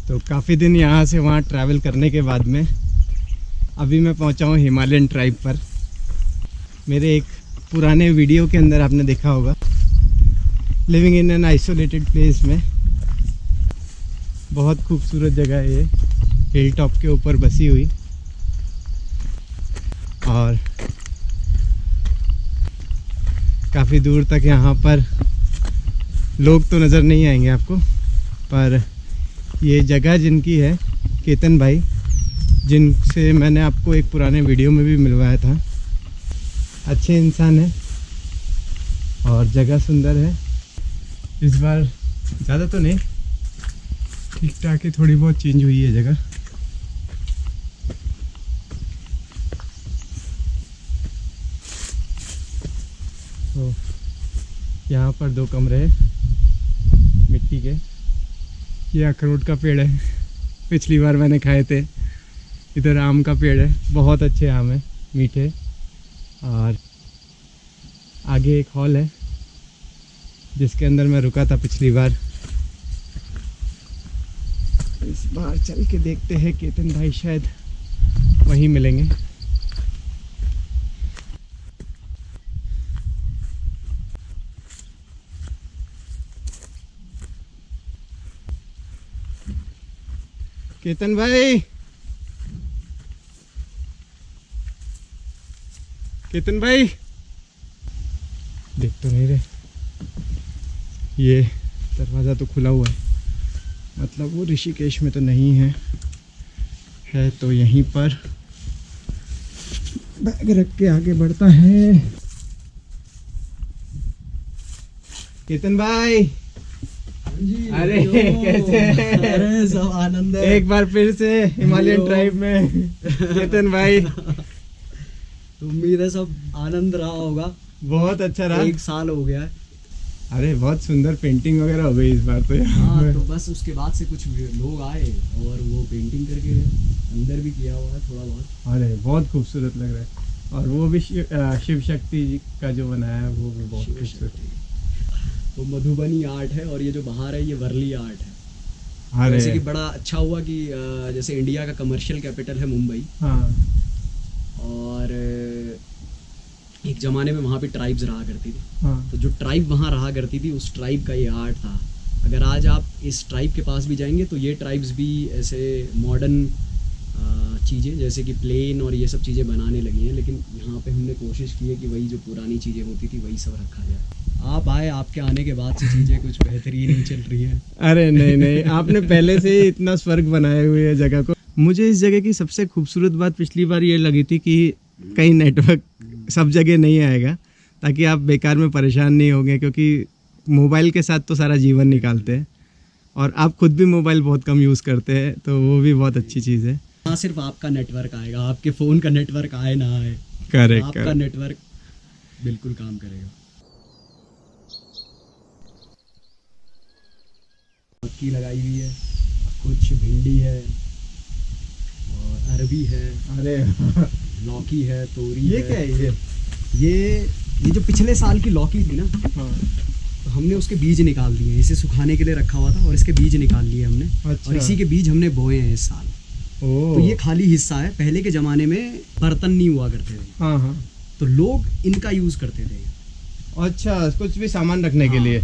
तो काफ़ी दिन यहाँ से वहाँ ट्रैवल करने के बाद में अभी मैं पहुँचा हूँ हिमालयन ट्राइब पर। मेरे एक पुराने वीडियो के अंदर आपने देखा होगा, living in an isolated place में। बहुत खूबसूरत जगह है ये, हिल टॉप के ऊपर बसी हुई। और काफ़ी दूर तक यहाँ पर लोग तो नज़र नहीं आएंगे आपको, पर ये जगह जिनकी है केतन भाई, जिनसे मैंने आपको एक पुराने वीडियो में भी मिलवाया था। अच्छे इंसान है और जगह सुंदर है। इस बार ज़्यादा तो नहीं, ठीक ठाक ही थोड़ी बहुत चेंज हुई है जगह। तो यहाँ पर 2 कमरे हैं मिट्टी के। ये अखरोट का पेड़ है, पिछली बार मैंने खाए थे। इधर आम का पेड़ है, बहुत अच्छे आम है, मीठे। और आगे एक हॉल है जिसके अंदर मैं रुका था पिछली बार। इस बार चल के देखते हैं, केतन भाई शायद वहीं मिलेंगे। केतन भाई, केतन भाई देख तो नहीं रहे। ये दरवाज़ा तो खुला हुआ है, मतलब वो ऋषिकेश में तो नहीं है, है तो यहीं पर। बैग रख के आगे बढ़ता है। केतन भाई, अरे कैसे हैं? अरे सब आनंद है। एक बार फिर से हिमालयन ट्राइब में केतन भाई। उम्मीद है सब आनंद रहा होगा। बहुत अच्छा रहा। 1 साल हो गया है। अरे बहुत सुंदर पेंटिंग वगैरह हो गई इस बार तो यहाँ हाँ, पे। तो बस उसके बाद से कुछ लोग आए और वो पेंटिंग करके अंदर भी किया हुआ है थोड़ा बहुत। अरे बहुत खूबसूरत लग रहा है। और वो भी शिव शक्ति जी का जो बनाया है वो भी बहुत खूबसूरत है। वो मधुबनी आर्ट है और ये जो बाहर है ये वर्ली आर्ट है। अरे जैसे कि बड़ा अच्छा हुआ कि जैसे इंडिया का कमर्शियल कैपिटल है मुंबई, हाँ, और एक ज़माने में वहाँ पे ट्राइब्स रहा करती थी। हाँ। तो जो ट्राइब वहाँ रहा करती थी उस ट्राइब का ये आर्ट था। अगर आज आप इस ट्राइब के पास भी जाएंगे तो ये ट्राइब्स भी ऐसे मॉडर्न चीज़ें जैसे कि प्लेन और ये सब चीज़ें बनाने लगी हैं, लेकिन यहाँ पे हमने कोशिश की है कि वही जो पुरानी चीज़ें होती थी वही सब रखा जाए। आप आए, आपके आने के बाद से चीज़ें कुछ बेहतरीन ही चल रही हैं। अरे नहीं नहीं, आपने पहले से ही इतना स्वर्ग बनाए हुए है जगह को। मुझे इस जगह की सबसे खूबसूरत बात पिछली बार ये लगी थी कि कहीं नेटवर्क सब जगह नहीं आएगा, ताकि आप बेकार में परेशान नहीं होंगे, क्योंकि मोबाइल के साथ तो सारा जीवन निकालते हैं और आप खुद भी मोबाइल बहुत कम यूज़ करते हैं, तो वो भी बहुत अच्छी चीज़ है। हाँ, सिर्फ आपका नेटवर्क आएगा, आपके फ़ोन का नेटवर्क आए ना आए, करेक्ट, आपका नेटवर्क बिल्कुल काम करेगा। मक्की लगाई हुई है, कुछ भिंडी है और अरबी है, अरे लौकी है, तोरी ये है। क्या है ये जो पिछले साल की लौकी थी ना, हाँ। तो हमने उसके बीज निकाल दिए। इसे सुखाने के लिए रखा हुआ था और इसके बीज निकाल लिए हमने। अच्छा। और इसी के बीज हमने बोए हैं इस साल। तो ये खाली हिस्सा है। पहले के ज़माने में बर्तन नहीं हुआ करते थे, हाँ हाँ, तो लोग इनका यूज़ करते थे। अच्छा, कुछ भी सामान रखने के लिए।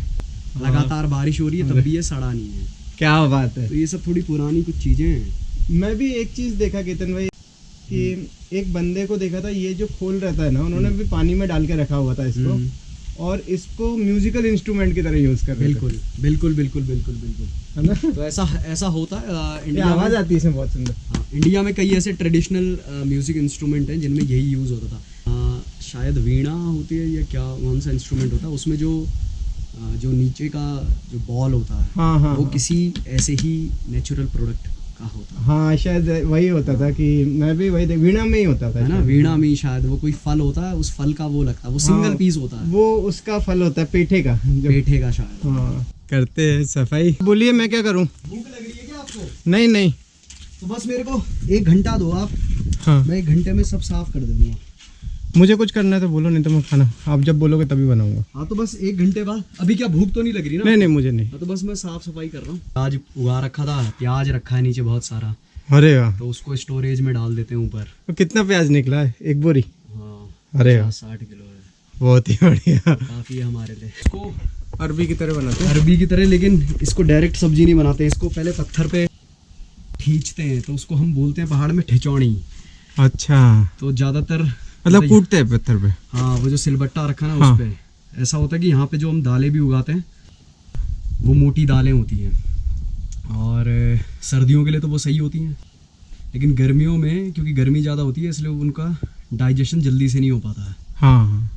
लगातार बारिश हो रही है तब भी ये सड़ा नहीं है। क्या बात है। तो ये सब थोड़ी पुरानी कुछ चीज़ें हैं। मैं भी एक चीज़ देखा केतन भाई कि एक बंदे को देखा था, ये जो खोल रहता है ना, उन्होंने भी पानी में डाल के रखा हुआ था इसको, और इसको म्यूजिकल इंस्ट्रूमेंट की तरह यूज़ कर रहे थे। बिल्कुल बिल्कुल बिल्कुल बिल्कुल बिल्कुल, है ना। तो ऐसा होता है ये आवाज़ आती है इसमें बहुत सुंदर। हाँ, इंडिया में कई ऐसे ट्रेडिशनल म्यूजिक इंस्ट्रूमेंट हैं जिनमें यही यूज़ होता था। शायद वीणा होती है या क्या, कौन सा इंस्ट्रूमेंट होता है उसमें जो नीचे का जो बॉल होता है, हाँ हाँ, वो हाँ। किसी ऐसे ही नेचुरल प्रोडक्ट का होता है। हाँ, शायद वही होता था कि मैं भी वही वीणा में ही होता था, है ना, शायद। वीणा में शायद वो कोई फल होता है, उस फल का वो लगता है, वो सिंगल हाँ, पीस होता है, वो उसका फल होता है, पेठे का, जो पेठे का शायद। हाँ, करते हैं सफाई। बोलिए, मैं क्या करूँ? भूख लग रही है क्या आपको? नहीं नहीं, तो बस मेरे को 1 घंटा दो आप, हाँ। मैं 1 घंटे में सब साफ कर दूंगा। मुझे कुछ करना है तो बोलो, नहीं तो मैं खाना आप जब बोलोगे तभी बनाऊंगा। हाँ तो बस 1 घंटे बाद। अभी क्या भूख तो नहीं लग रही ना? नहीं मुझे नहीं। हाँ तो बस मैं साफ सफाई कर रहा हूँ। आज उगा रखा था, प्याज रखा है नीचे बहुत सारा, अरे वाह, तो उसको स्टोरेज में डाल देते हैं ऊपर। तो कितना प्याज निकला है? 1 बोरी? हाँ, अरे वाह, 60 किलो है, बहुत ही बढ़िया। काफ़ी है हमारे लिए। इसको अरबी की तरह बनाते हैं? अरबी की तरह, लेकिन इसको डायरेक्ट सब्जी नहीं बनाते, इसको पहले पत्थर पे खींचते हैं, तो उसको हम बोलते हैं पहाड़ में ठिचौणी। अच्छा, तो ज़्यादातर मतलब कूटते हैं पत्थर पे? हाँ, वो जो सिलबट्टा रखा ना हाँ। उस पे ऐसा होता है कि यहाँ पे जो हम दालें भी उगाते हैं वो मोटी दालें होती हैं, और सर्दियों के लिए तो वो सही होती हैं, लेकिन गर्मियों में क्योंकि गर्मी ज़्यादा होती है इसलिए उनका डाइजेशन जल्दी से नहीं हो पाता है। हाँ,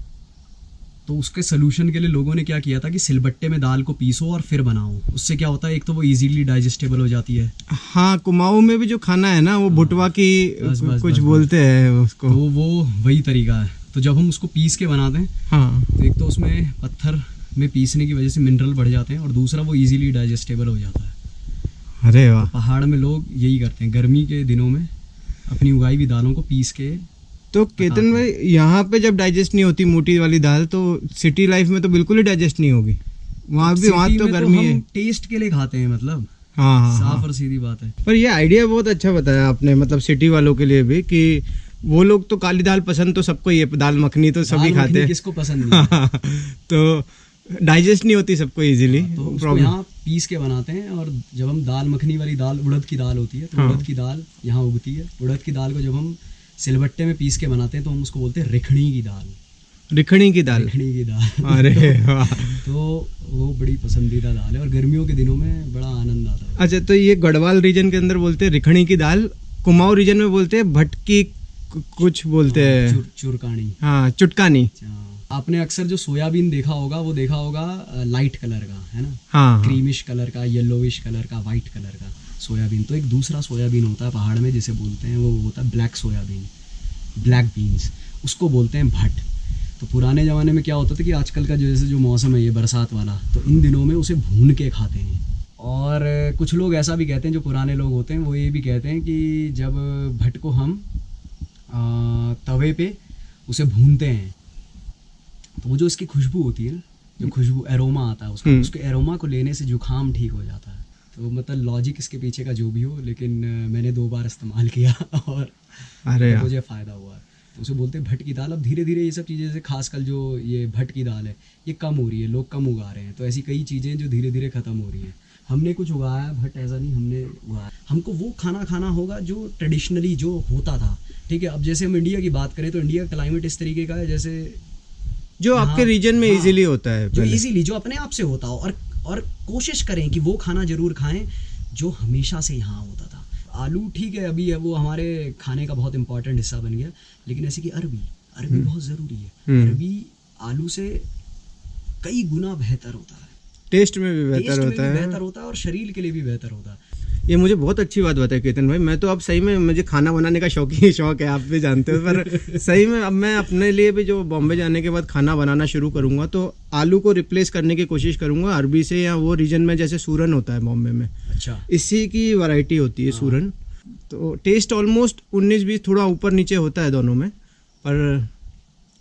तो उसके सोल्यूशन के लिए लोगों ने क्या किया था कि सिलबट्टे में दाल को पीसो और फिर बनाओ। उससे क्या होता है, एक तो वो इजीली डाइजेस्टेबल हो जाती है। हाँ, कुमाऊं में भी जो खाना है ना वो भुटवा की बस, कुछ बोलते हैं उसको। तो वो वही तरीका है। तो जब हम उसको पीस के बनाते हैं, हाँ, तो एक तो उसमें पत्थर में पीसने की वजह से मिनरल बढ़ जाते हैं, और दूसरा वो इजीली डाइजेस्टेबल हो जाता है। अरे वाह। पहाड़ में लोग यही करते हैं, गर्मी के दिनों में अपनी उगाई हुई दालों को पीस के। तो केतन भाई, यहाँ पे जब डाइजेस्ट नहीं होती मोटी वाली दाल, तो सिटी लाइफ में तो बिल्कुल ही डाइजेस्ट नहीं होगी। वहाँ सिटी तो में गर्मी हम है। टेस्ट के लिए खाते हैं, मतलब हाँ हाँ साफ हाँ। और सीधी बात है। पर ये आइडिया बहुत अच्छा बताया आपने, मतलब सिटी वालों के लिए भी, कि वो लोग तो काली दाल पसंद तो सबको ही है, दाल मखनी तो सभी दाल खाते मखनी हैं। किसको पसंद नहीं है? तो डाइजेस्ट नहीं होती सबको इजीली, तो उसको प्रॉब्लम। यहाँ पीस के बनाते हैं, और जब हम दाल मखनी वाली दाल, उड़द की दाल होती है, तो हाँ। उड़द की दाल यहाँ उगती है। उड़द की दाल को जब हम सिलबट्टे में पीस के बनाते हैं तो हम उसको बोलते हैं रिखणी की दाल। रिखणी की दाल? रिखणी की दाल। अरे वाह। तो वो बड़ी पसंदीदा दाल है, और गर्मियों के दिनों में बड़ा आनंद आता है। अच्छा, तो ये गढ़वाल रीजन के अंदर बोलते हैं रिखणी की दाल, कुमाऊं रीजन में बोलते हैं भटकी कुछ बोलते हैं। चुरकानी। हाँ, चुटकानी। अच्छा, आपने अक्सर जो सोयाबीन देखा होगा वो देखा होगा लाइट कलर का, है ना? हाँ, क्रीमिश कलर का, येलोविश कलर का, वाइट कलर का सोयाबीन। तो एक दूसरा सोयाबीन होता है पहाड़ में जिसे बोलते हैं, वो होता है ब्लैक सोयाबीन, ब्लैक बीन्स, उसको बोलते हैं भट। तो पुराने ज़माने में क्या होता था कि आजकल का जैसे जो मौसम है ये बरसात वाला, तो इन दिनों में उसे भून के खाते हैं। और कुछ लोग ऐसा भी कहते हैं, जो पुराने लोग होते हैं वो ये भी कहते हैं कि जब भट को हम तवे पे उसे भूनते हैं तो वो जो इसकी खुशबू होती है ना, जो खुशबू एरोमा आता है उसका, उसके एरोमा को लेने से जुकाम ठीक हो जाता है। तो मतलब लॉजिक इसके पीछे का जो भी हो, लेकिन मैंने 2 बार इस्तेमाल किया और अरे मुझे फ़ायदा हुआ। तो उसे बोलते हैं भट की दाल। अब धीरे धीरे ये सब चीज़ें, जैसे खासकर जो ये भट की दाल है ये कम हो रही है, लोग कम उगा रहे हैं, तो ऐसी कई चीज़ें जो धीरे धीरे ख़त्म हो रही हैं। हमने कुछ उगाया भट, ऐसा नहीं हमने उगाया। हमको वो खाना खाना होगा जो ट्रेडिशनली जो होता था, ठीक है? अब जैसे हम इंडिया की बात करें तो इंडिया का क्लाइमेट इस तरीके का है जैसे जो आपके रीजन में हाँ, इजीली होता है, जो इजीली, जो अपने आप से होता हो, और कोशिश करें कि वो खाना जरूर खाएं जो हमेशा से यहाँ होता था। आलू ठीक है अभी है, वो हमारे खाने का बहुत इंपॉर्टेंट हिस्सा बन गया, लेकिन ऐसे कि अरबी बहुत ज़रूरी है। अरबी आलू से कई गुना बेहतर होता है, टेस्ट में भी बेहतर होता है, बेहतर होता है, और शरीर के लिए भी बेहतर होता है। ये मुझे बहुत अच्छी बात बताई केतन भाई। मैं तो अब सही में, मुझे खाना बनाने का शौक है, आप भी जानते हो, पर सही में अब मैं अपने लिए भी जो बॉम्बे जाने के बाद खाना बनाना शुरू करूँगा तो आलू को रिप्लेस करने की कोशिश करूँगा अरबी से, या वो रीजन में जैसे सूरन होता है बॉम्बे में, अच्छा, इसी की वैरायटी होती है सूरन। तो टेस्ट ऑलमोस्ट 19-20 थोड़ा ऊपर नीचे होता है दोनों में, पर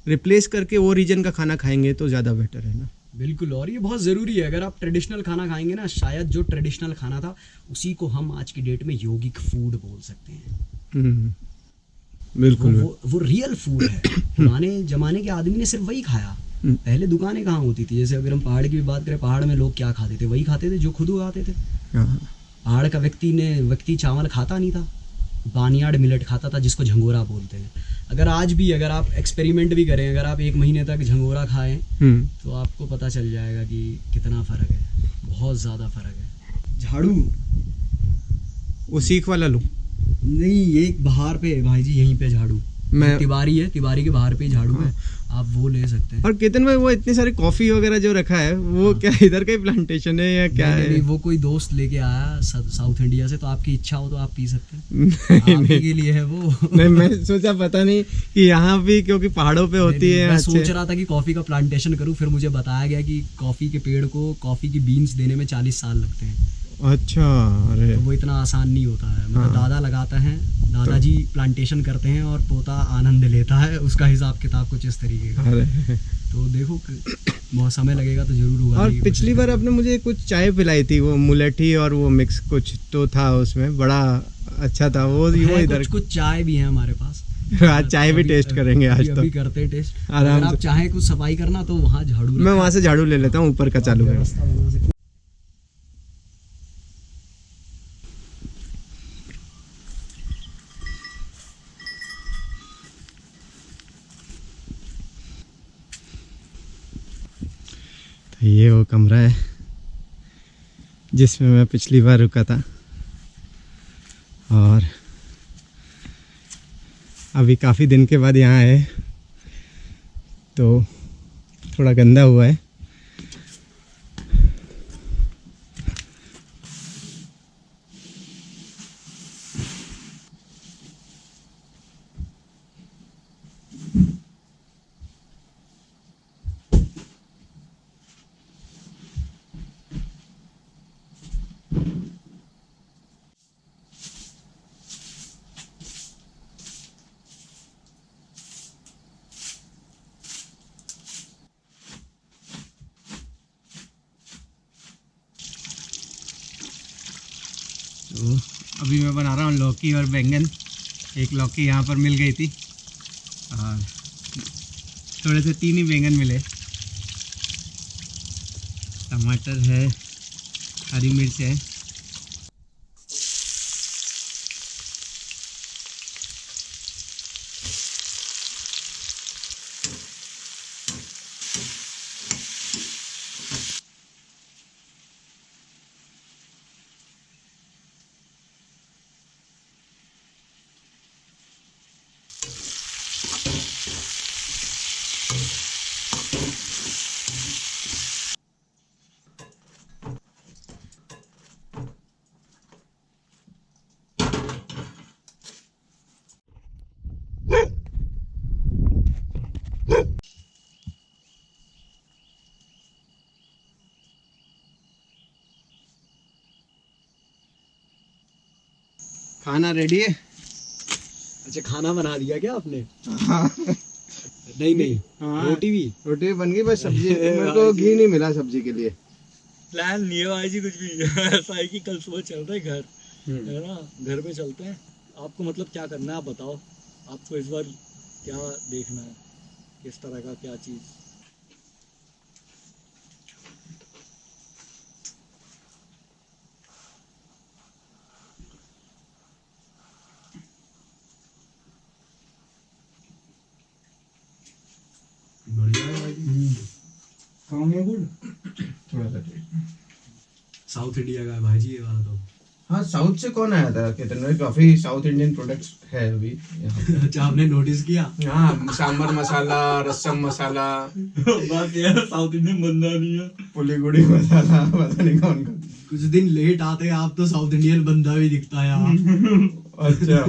रिप्लेस करके वो रीजन का खाना खाएंगे तो ज़्यादा बेटर है ना। बिल्कुल, और ये बहुत ज़रूरी है। अगर आप ट्रेडिशनल खाना खाएंगे ना, शायद जो ट्रेडिशनल खाना था उसी को हम आज की डेट में यौगिक फूड बोल सकते हैं। बिल्कुल, वो रियल फूड है। पुराने ज़माने के आदमी ने सिर्फ वही खाया। पहले दुकानें कहाँ होती थी? जैसे अगर हम पहाड़ की भी बात करें, पहाड़ में लोग क्या खाते थे? वही खाते थे जो खुद उगाते थे। पहाड़ का व्यक्ति चावल खाता नहीं था, बानियाड मिलेट खाता था, जिसको झंगोरा बोलते हैं। अगर आज भी अगर आप एक्सपेरिमेंट भी करें, अगर आप 1 महीने तक झंगोरा खाएं तो आपको पता चल जाएगा कि कितना फ़र्क है, बहुत ज़्यादा फ़र्क है। झाड़ू वो सीख वाला लूँ? नहीं, ये बाहर पे है भाई जी, यहीं पे झाड़ू, मैं तिवारी है, तिवारी के बाहर पे ही झाड़ू है, आप वो ले सकते हैं। और केतन भाई, वो इतनी सारी कॉफी वगैरह जो रखा है वो क्या इधर का ही प्लांटेशन है या क्या है? नहीं, वो कोई दोस्त लेके आया साउथ इंडिया से, तो आपकी इच्छा हो तो आप पी सकते हैं। आपके के लिए है वो। नहीं, मैं सोचा पता नहीं कि यहाँ भी क्योंकि पहाड़ों पे होती है। मैं सोच रहा था कि कॉफी का प्लांटेशन करूँ, फिर मुझे बताया गया कि कॉफी के पेड़ को कॉफी की बीन्स देने में 40 साल लगते हैं। अच्छा, अरे तो वो इतना आसान नहीं होता है। मतलब दादा लगाते हैं, दादाजी प्लांटेशन करते हैं और पोता आनंद लेता है, उसका हिसाब किताब कुछ इस तरीके का। अरे तो देखो बहुत समय लगेगा तो जरूर होगा। और पिछली बार आपने मुझे कुछ चाय पिलाई थी, वो मुलेठी और वो मिक्स कुछ तो था उसमें, बड़ा अच्छा था वो इधर कुछ चाय भी है हमारे पास। आज चाय भी टेस्ट करेंगे आज तो अभी करते हैं टेस्ट। आराम अगर आप से। चाहें कुछ सफाई करना तो वहाँ झाड़ू, मैं वहाँ से झाड़ू ले लेता हूँ, ऊपर का चालू है। तो ये वो कमरा है जिसमें मैं पिछली बार रुका था, और अभी काफ़ी दिन के बाद यहाँ है तो थोड़ा गंदा हुआ है। तो अभी मैं बना रहा हूँ लौकी और बैंगन। एक लौकी यहाँ पर मिल गई थी और थोड़े से 3 ही बैंगन मिले। टमाटर है, हरी मिर्च है। खाना रेडी है? अच्छा खाना बना दिया क्या आपने? हाँ। नहीं हाँ। रोटी भी बन गई, बस सब्जी मेरे को घी नहीं मिला सब्जी के लिए। प्लान नहीं है भाई जी कुछ भी। ऐसा है कि कल सुबह चल रहे घर, है ना, घर पे चलते हैं। आपको मतलब क्या करना है आप बताओ, आपको इस बार क्या देखना है, किस तरह का क्या चीज़? बढ़िया है भाई। खाओगे गुड़? थोड़ा सा साउथ इंडिया का है भाई जी ये वाला तो। हाँ, साउथ से कौन आया था? केतन भाई काफी साउथ इंडियन प्रोडक्ट्स है अभी यहाँ। अच्छा आपने नोटिस किया? हाँ, सांबर मसाला, रसम मसाला, बस यार साउथ इंडियन बंदा नहीं है। पुली गुड़ी मसाला, पता नहीं कौन कौन। कुछ दिन लेट आते आप तो साउथ इंडियन बंदा भी दिखता है यहाँ। अच्छा।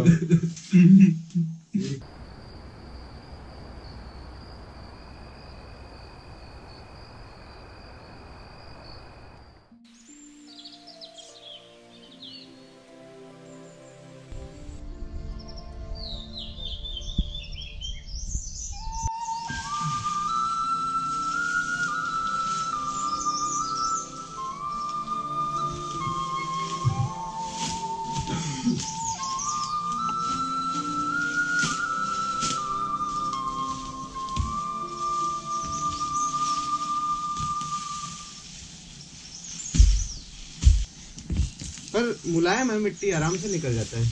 पर मुलायम है, मिट्टी आराम से निकल जाता है।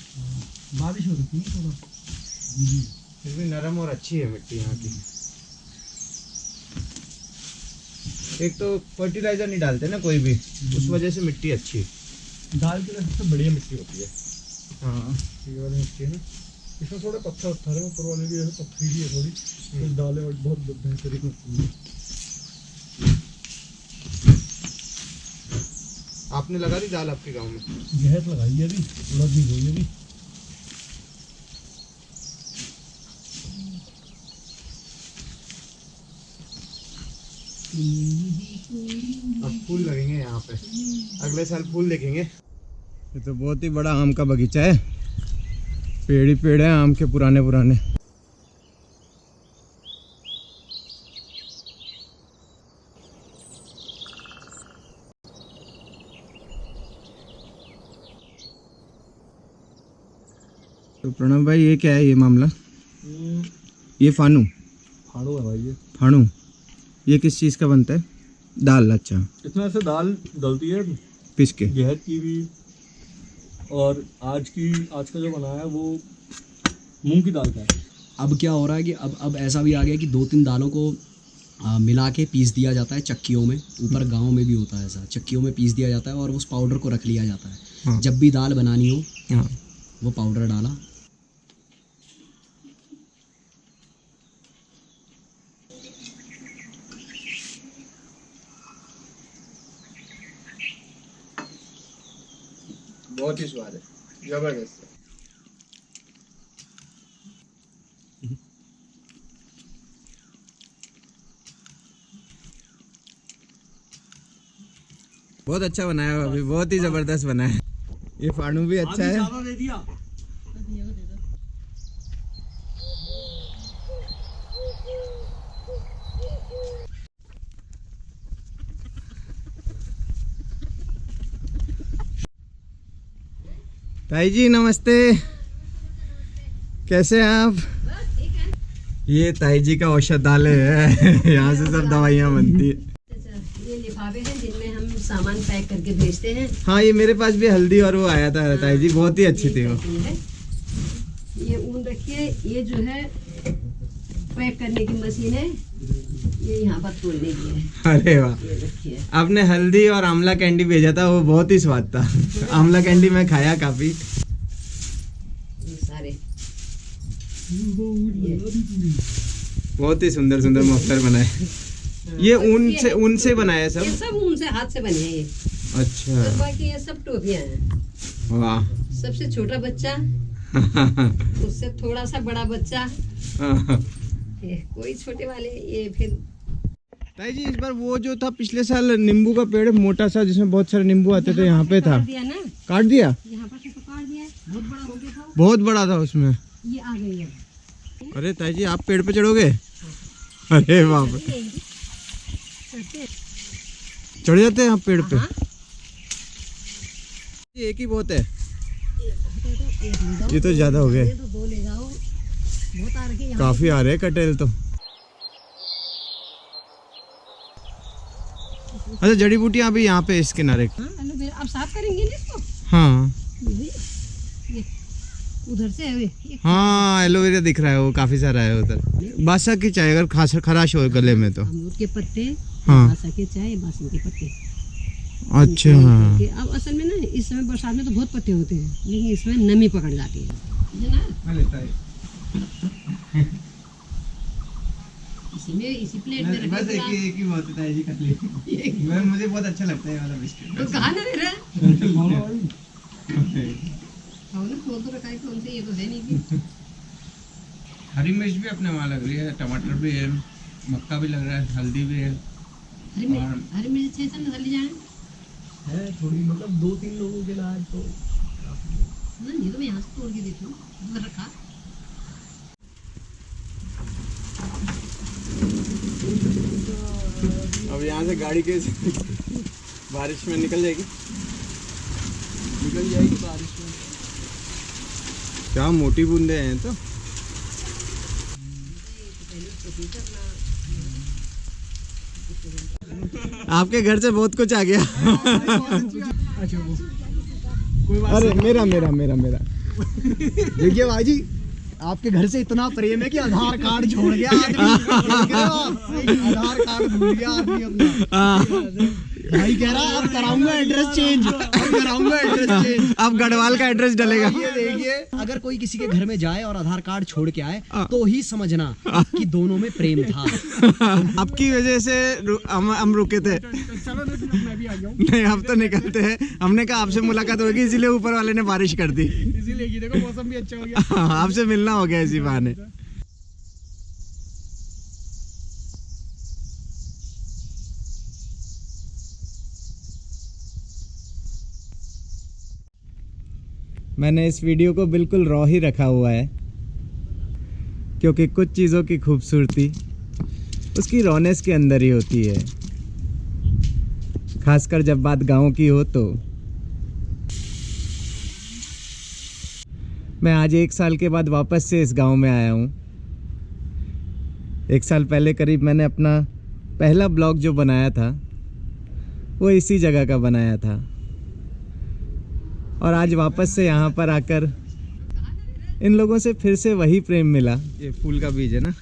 बारिश हो रही है थोड़ा, फिर भी नरम और अच्छी है मिट्टी यहाँ की। एक तो फर्टिलाइजर नहीं डालते ना कोई भी, उस वजह से मिट्टी अच्छी है। दाल के लिए सबसे बढ़िया मिट्टी होती है हाँ, ये वाली मिट्टी है ना। इसमें थोड़े पत्थर उत्थर है, ऊपर वाले भी ऐसे पत्थरीली है थोड़ी, तो दालें बहुत बेहतरीन होती है। आपने लगा दी दाल आपके गांव में? गैस लगाई है अभी, उड़द भी बोई अभी। अब फूल लगेंगे यहाँ पे, अगले साल फूल देखेंगे। ये तो बहुत ही बड़ा आम का बगीचा है, पेड़ ही पेड़ है आम के पुराने पुराने। तो प्रणव भाई ये क्या है ये मामला? ये फानू फाड़ू है भाई ये। फानू ये किस चीज़ का बनता है? दाल? अच्छा। इसमें ऐसे दाल डलती है पिस के। गेहूं की भी, और आज का जो बनाया है वो मूंग की दाल का है। अब क्या हो रहा है कि अब ऐसा भी आ गया कि 2-3 दालों को मिला के पीस दिया जाता है चक्कियों में। ऊपर गांव में भी होता है ऐसा, चक्कियों में पीस दिया जाता है और उस पाउडर को रख लिया जाता है। हाँ। जब भी दाल बनानी हो हाँ। वो पाउडर डाला। बहुत ही स्वाद है, जबरदस्त। बहुत अच्छा बनाया है अभी, बहुत ही जबरदस्त बना है। ये फानू भी अच्छा है। ज़्यादा दे दिया। ताई जी नमस्ते, कैसे हैं आप? ये ताई जी का औषधालय है यहाँ से सब दवाइयाँ बनती है। ये लिफाफे हैं जिनमें हम सामान पैक करके भेजते हैं। हाँ ये मेरे पास भी हल्दी और वो आया था ताई जी, बहुत ही अच्छी थी वो। ये ऊन रखिए, ये जो है पैक करने की मशीन है, ये यहाँ पर तोड़ने की है। अरे वाह, ये रखिए। आपने हल्दी और आंवला कैंडी भेजा था, वो बहुत ही स्वाद था। आंवला कैंडी मैं खाया काफी। ये सारे बहुत ही सुंदर सुंदर मफलर बनाए। ये ऊन से बनाया है ये सब? सब ऊन से हाथ से बने हैं ये। और अच्छा बाकी ये सब टोपियां हैं। वाह। सबसे छोटा बच्चा, उससे थोड़ा सा बड़ा बच्चा, ये कोई छोटे वाले, ये फिर। ताई जी इस बार वो जो था पिछले साल नींबू का पेड़ मोटा सा जिसमें बहुत सारे नींबू आते थे, यहाँ पे था, काट दिया ना, काट दिया? यहाँ पर से तो काट दिया है, बहुत बड़ा हो गया था, बहुत बड़ा था उसमें। ये आ गई है। अरे ताई जी आप पेड़ पे चढ़ोगे? अरे बाप रे, चढ़ जाते हैं आप पेड़ पे? हाँ। ये एक ही बहुत है, एक ले जाओ, ये तो ज्यादा हो गए। ये तो 2 ले जाओ, बहुत आ रखे यहाँ। काफी आ रहे हैं कटेल तो। अच्छा जड़ी बूटियां अभी यहाँ पे इस किनारे। हाँ, एलोवेरा अब साफ करेंगे ना इसको। हाँ ये उधर से है ये। हाँ एलोवेरा दिख रहा है, वो काफी सारा है उधर। बासा की चाय अगर खराश हो गले में तो। अमरूद के पत्ते, हाँ। बासा के चाय, बासन के पत्ते। अच्छा कि अब असल में ना इस समय बरसात में तो बहुत पत्ते होते हैं, लेकिन इसमें नमी पकड़ जाती है ना। इसी प्लेट में बस रखा एक ही बहुत है जी कतली। मुझे बहुत अच्छा लगता है ये वाला बिस्किट। तो कहा ना मेरा बोल तो रखा है कौन से, ये तो है नहीं कि। हरी मिर्च भी अपने वहाँ लग रही है, टमाटर भी है, मक्का भी लग रहा है, हल्दी भी है। हरी मिर्च से नजर जाए है थोड़ी, मतलब 2-3 लोगों के लिए आज तो ना, ये तो मैं यहाँ से तोड़ के देखूँ उधर रखा। अब यहाँ से गाड़ी के बारिश में निकल जाएगी बारिश में। क्या मोटी बूंदे हैं तो। आपके घर से बहुत कुछ आ गया। अरे मेरा मेरा मेरा मेरा देखिए भाई जी, आपके घर से इतना प्रेम है कि आधार कार्ड छोड़ गया आदमी। आधार कार्ड भूल गया आदमी अपना। भाई कह रहा अब कराऊंगा एड्रेस चेंज, कराऊंगा एड्रेस चेंज। अब गढ़वाल का एड्रेस डलेगा। ये देखिए, अगर कोई किसी के घर में जाए और आधार कार्ड छोड़ के आए तो ही समझना कि दोनों में प्रेम था। आपकी वजह से हम रुके थे। चलो मैं भी आ गया हूँ, नहीं अब तो निकलते हैं, हमने कहा आपसे मुलाकात होगी इसीलिए ऊपर वाले ने बारिश कर दी। इसीलिए कि देखो मौसम भी अच्छा हो गया। आपसे मिलना हो गया इसी बहाने। मैंने इस वीडियो को बिल्कुल रॉ ही रखा हुआ है, क्योंकि कुछ चीज़ों की खूबसूरती उसकी रॉनेस के अंदर ही होती है, खासकर जब बात गांव की हो तो। मैं आज 1 साल के बाद वापस से इस गांव में आया हूँ। 1 साल पहले करीब मैंने अपना पहला ब्लॉग जो बनाया था वो इसी जगह का बनाया था, और आज वापस से यहाँ पर आकर इन लोगों से फिर से वही प्रेम मिला। ये फूल का बीज है ना?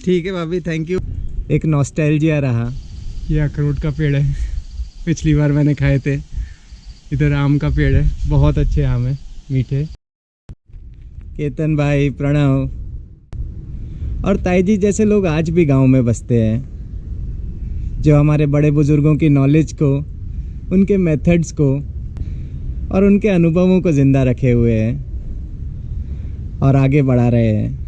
ठीक है भाभी, थैंक यू। एक नॉस्टैल्जिया रहा। ये अखरोट का पेड़ है, पिछली बार मैंने खाए थे। इधर आम का पेड़ है, बहुत अच्छे आम है, मीठे। केतन भाई प्रणव और ताई जी जैसे लोग आज भी गांव में बसते हैं, जो हमारे बड़े बुजुर्गों की नॉलेज को, उनके मेथड्स को और उनके अनुभवों को ज़िंदा रखे हुए हैं और आगे बढ़ा रहे हैं।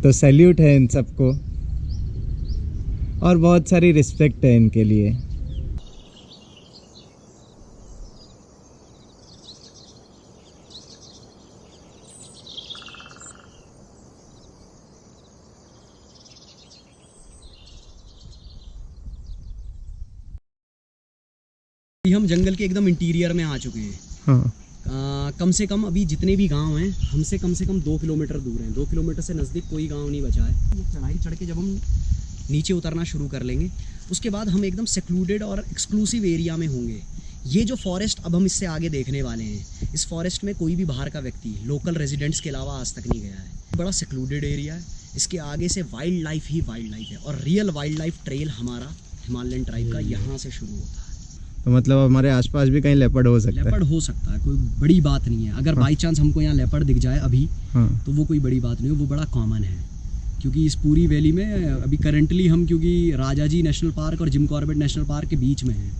तो सैल्यूट है इन सबको और बहुत सारी रिस्पेक्ट है इनके लिए। अभी हम जंगल के एकदम इंटीरियर में आ चुके हैं। हाँ, कम से कम अभी जितने भी गांव हैं हमसे कम से कम 2 किलोमीटर दूर हैं। 2 किलोमीटर से नज़दीक कोई गांव नहीं बचा है। ये चढ़ाई चढ़ के जब हम नीचे उतरना शुरू कर लेंगे, उसके बाद हम एकदम सेक्लूडेड और एक्सक्लूसिव एरिया में होंगे। ये जो फॉरेस्ट अब हम इससे आगे देखने वाले हैं, इस फॉरेस्ट में कोई भी बाहर का व्यक्ति लोकल रेजिडेंट्स के अलावा आज तक नहीं गया है। बड़ा सेक्लूडेड एरिया है। इसके आगे से वाइल्ड लाइफ ही वाइल्ड लाइफ है, और रियल वाइल्ड लाइफ ट्रेल हमारा हिमालयन ट्राइब का यहाँ से शुरू होता है। तो मतलब हमारे आसपास भी कहीं लेपर्ड हो सकता है? लेपर्ड हो सकता है, कोई बड़ी बात नहीं है। अगर बाई चांस हमको यहाँ लेपर्ड दिख जाए अभी, हाँ, तो वो कोई बड़ी बात नहीं है, वो बड़ा कॉमन है। क्योंकि इस पूरी वैली में अभी करंटली हम, क्योंकि राजाजी नेशनल पार्क और जिम कॉर्बेट नेशनल पार्क के बीच में हैं,